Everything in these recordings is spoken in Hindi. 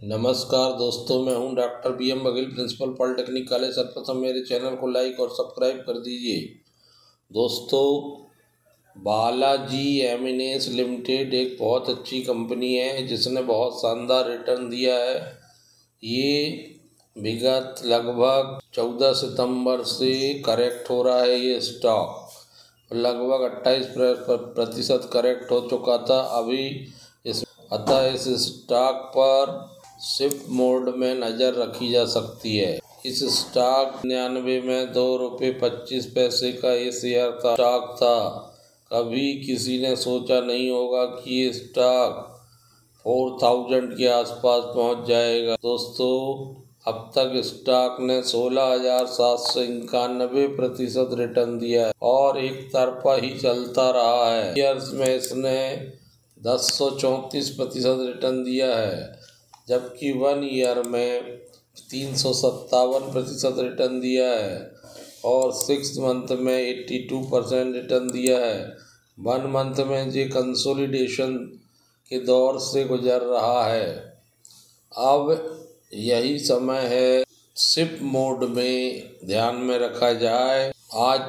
नमस्कार दोस्तों, मैं हूं doctor BM Baghel, principal polytechnic college. सर्वप्रथम मेरे चैनल को लाइक और सब्सक्राइब कर दीजिए। दोस्तों, बालाजी एमिनेस लिमिटेड एक बहुत अच्छी कंपनी है जिसने बहुत शानदार रिटर्न दिया है। ये विगत लगभग 14 सितंबर से करेक्ट हो रहा है। ये स्टॉक लगभग 28% करेक्ट हो चुका था अभी अतः इस स्टॉक पर शिफ्ट मोड में नज़र रखी जा सकती है। इस स्टॉक 99 में ₹2.25 का ये शेयर था स्टॉक था। कभी किसी ने सोचा नहीं होगा कि ये स्टॉक 4000 के आसपास पहुंच जाएगा। दोस्तों, अब तक स्टॉक ने 16,791% रिटर्न दिया है और एक तरफा ही चलता रहा है। ईयर्स में इसने 1034% रिटर्न दिया है, जबकि 1 ईयर में 357% रिटर्न दिया है और 6 मंथ में 82% रिटर्न दिया है। 1 मंथ में ये कंसोलिडेशन के दौर से गुजर रहा है। अब यही समय है शिफ्ट मोड में ध्यान में रखा जाए। आज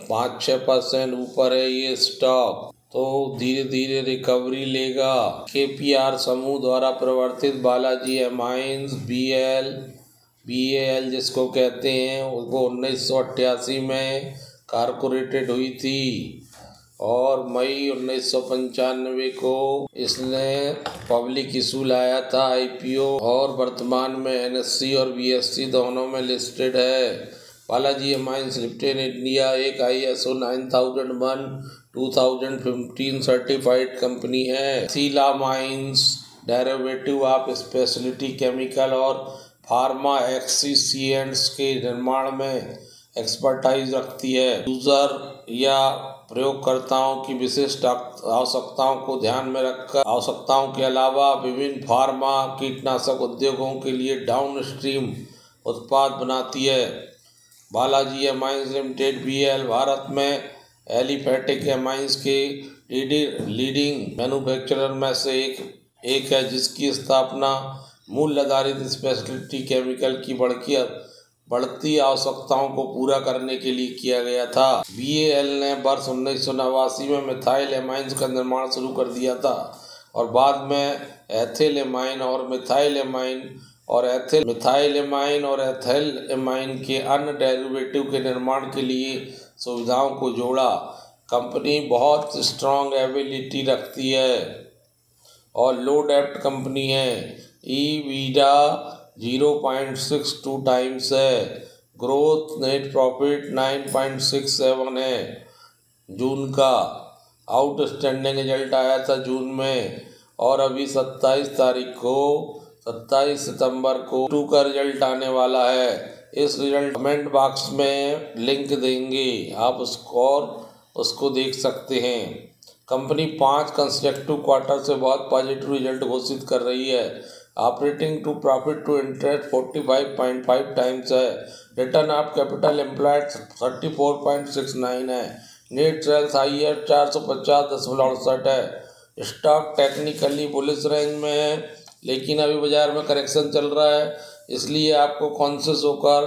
5-6% ऊपर है ये स्टॉक, तो धीरे धीरे रिकवरी लेगा। KPR समूह द्वारा प्रवर्तित बालाजी एमाइंस BAL जिसको कहते हैं, वो 1988 में कारपोरेटेड हुई थी और मई 1995 को इसने पब्लिक इशू लाया था IPO और वर्तमान में NSE और BSE दोनों में लिस्टेड है। बालाजी एमाइंस लिमिटेड इंडिया एक ISO 9001:2015 सर्टिफाइड कंपनी है। शीला amines derivative of specialty chemical और फार्मा एक्सीसिएंट्स के निर्माण में एक्सपर्टाइज रखती है। यूजर या प्रयोगकर्ताओं की विशिष्ट आवश्यकताओं को ध्यान में रखकर आवश्यकताओं के अलावा विभिन्न फार्मा कीटनाशक उद्योगों के लिए डाउनस्ट्रीम उत्पाद बनाती है। Balaji Amines limited BAL Bharat में एलिफेटिक एमाइंस के लीडिंग मैन्युफैक्चरर में से एक है, जिसकी स्थापना मूल्य आधारित स्पेशलिटी केमिकल की बढ़ती आवश्यकताओं को पूरा करने के लिए किया गया था। BAL ने वर्ष 1989 में मिथाइल एमाइंस का निर्माण शुरू कर दिया था और बाद में एथिल एमाइन और मिथाइल एमाइन के अन्य डेरिवेटिव के निर्माण के लिए सुविधाओं को जोड़ा। कंपनी बहुत स्ट्रॉन्ग एबिलिटी रखती है और लो डेब्ट कंपनी है। EBITDA 0.62 टाइम्स है। ग्रोथ नेट प्रॉफिट 9.67 है। जून का आउटस्टैंडिंग रिजल्ट आया था जून में और अभी 27 सितंबर को 2 का रिजल्ट आने वाला है। इस रिजल्ट कमेंट बॉक्स में लिंक देंगे, आप उसको देख सकते हैं। कंपनी 5 कंसेक्यूटिव क्वार्टर से बहुत पॉजिटिव रिजल्ट घोषित कर रही है। Operating to profit to interest 45.5 times है। रिटर्न ऑफ कैपिटल एम्प्लॉयड 34.69 है। नेट सेल्स हाईयर 450.68 है। स्टॉक टेक्निकली बुलिश रेंज में है, लेकिन अभी बाजार में करेक्शन चल रहा है, इसलिए आपको कॉन्शियस होकर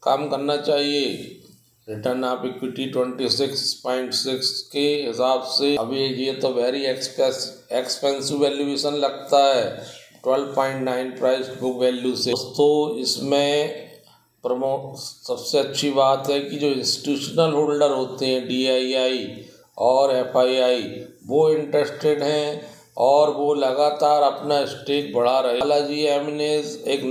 काम करना चाहिए। रिटर्न ऑफ इक्विटी 26.6 के हिसाब से अभी ये तो वेरी एक्सपेंसिव वैल्यूएशन लगता है 12.9 प्राइस बुक वैल्यू से। दोस्तों, इसमें सबसे अच्छी बात है कि जो इंस्टीट्यूशनल होल्डर होते हैं DII और FII, वो इंटरेस्टेड हैं और वो लगातार अपना स्टेक बढ़ा रहे हैं। बालाजी एमिनेस एक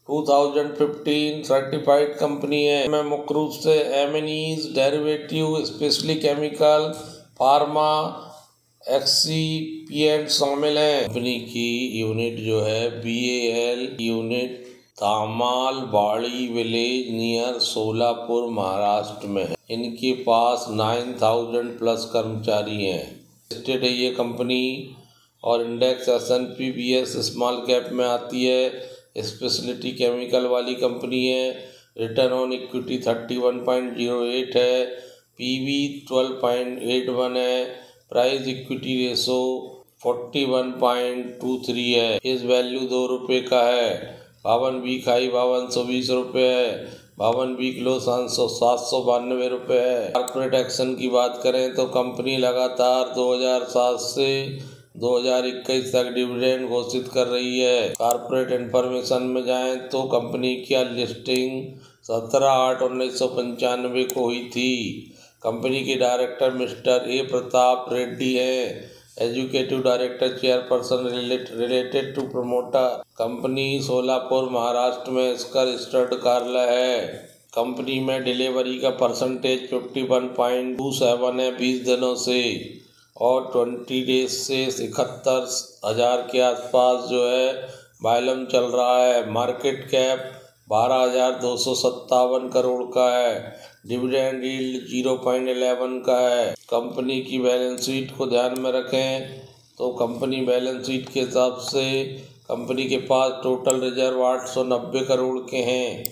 2015 सर्टिफाइड कंपनी है। मैं मुख्य रूप से amines derivative, specially chemical, pharma excipient शामिल हैं। कंपनी की यूनिट जो है BAL यूनिट तामाल बाड़ी विलेज नियर सोलापुर महाराष्ट्र में है। इनके पास 9000 प्लस कर्मचारी हैं। लिस्टेड है ये कंपनी और index S&P BS small cap में आती है। स्पेशलिटी केमिकल वाली कंपनी है। रिटर्न ऑन इक्विटी 31.08 है। PB 12.81 है। प्राइस इक्विटी रेशो 41.23 है। इस वैल्यू 2 रुपये का है। 52 खाई 5220 रुपये है। 52 किलो 792 रुपये है। कॉर्पोरेट एक्शन की बात करें तो कंपनी लगातार 2007 से 2021 तक डिविडेंड घोषित कर रही है। कॉर्पोरेट इन्फॉर्मेशन में जाएं तो कंपनी की लिस्टिंग 17/8/1995 को हुई थी। कंपनी के director mister A Pratap Reddy हैं। Executive director chairperson related to promoter. Company Solapur Maharashtra में इसका रजिस्टर्ड कार्यालय है। कंपनी में डिलीवरी का परसेंटेज 51.27 है 20 दिनों से, और 20 डेज से 71,000 के आसपास जो है वॉल्यूम चल रहा है। मार्केट कैप 12,257 करोड़ का है। डिविडेंड यील्ड 0.11 का है। कंपनी की बैलेंस शीट को ध्यान में रखें तो कंपनी बैलेंस शीट के हिसाब से कंपनी के पास टोटल रिजर्व 890 करोड़ के हैं,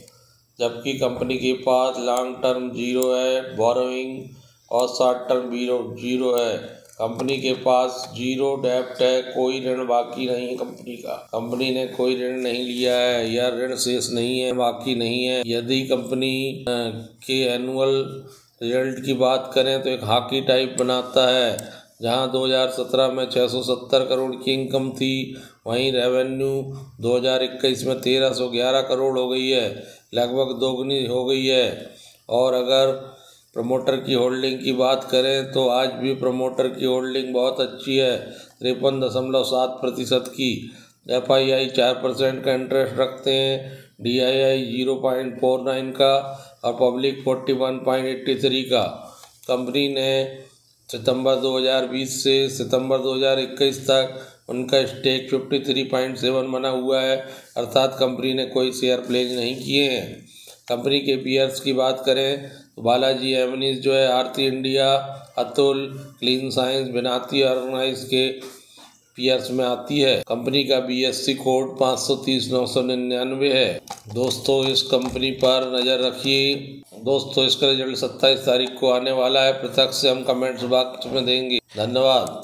जबकि कंपनी के पास लॉन्ग टर्म 0 है बोरोइंग और शॉर्ट टर्म 0 है। कंपनी के पास 0 डेब्ट है, कोई ऋण बाकी नहीं है कंपनी का। कंपनी ने कोई ऋण नहीं लिया है या ऋण शेष नहीं है, बाकी नहीं है। यदि कंपनी के एनुअल रिजल्ट की बात करें तो एक हॉकी टाइप बनाता है, जहां 2017 में 670 करोड़ की इनकम थी, वहीं रेवेन्यू 2021 में 1311 करोड़ हो गई है, लगभग दोगुनी हो गई है। और अगर प्रमोटर की होल्डिंग की बात करें तो आज भी प्रमोटर की होल्डिंग बहुत अच्छी है, 53.7% की। FII 4% का इंटरेस्ट रखते हैं, DII 0.49 का और पब्लिक 41.83 का। कंपनी ने सितंबर 2020 से सितंबर 2021 तक उनका स्टेक 53.7 बना हुआ है, अर्थात कंपनी ने कोई शेयर प्लेज नहीं किए हैं। कंपनी के पीयर्स की बात करें तो बालाजी एमिनीज जो है, Aarti India, Atul, clean science, Vinati organics के पीयर्स में आती है। कंपनी का BSE कोड 530-999 है। दोस्तों इस कंपनी पर नज़र रखिए। दोस्तों इसका रिजल्ट 27 तारीख को आने वाला है। प्रत्यक्ष से हम कमेंट्स बॉक्स में देंगे। धन्यवाद।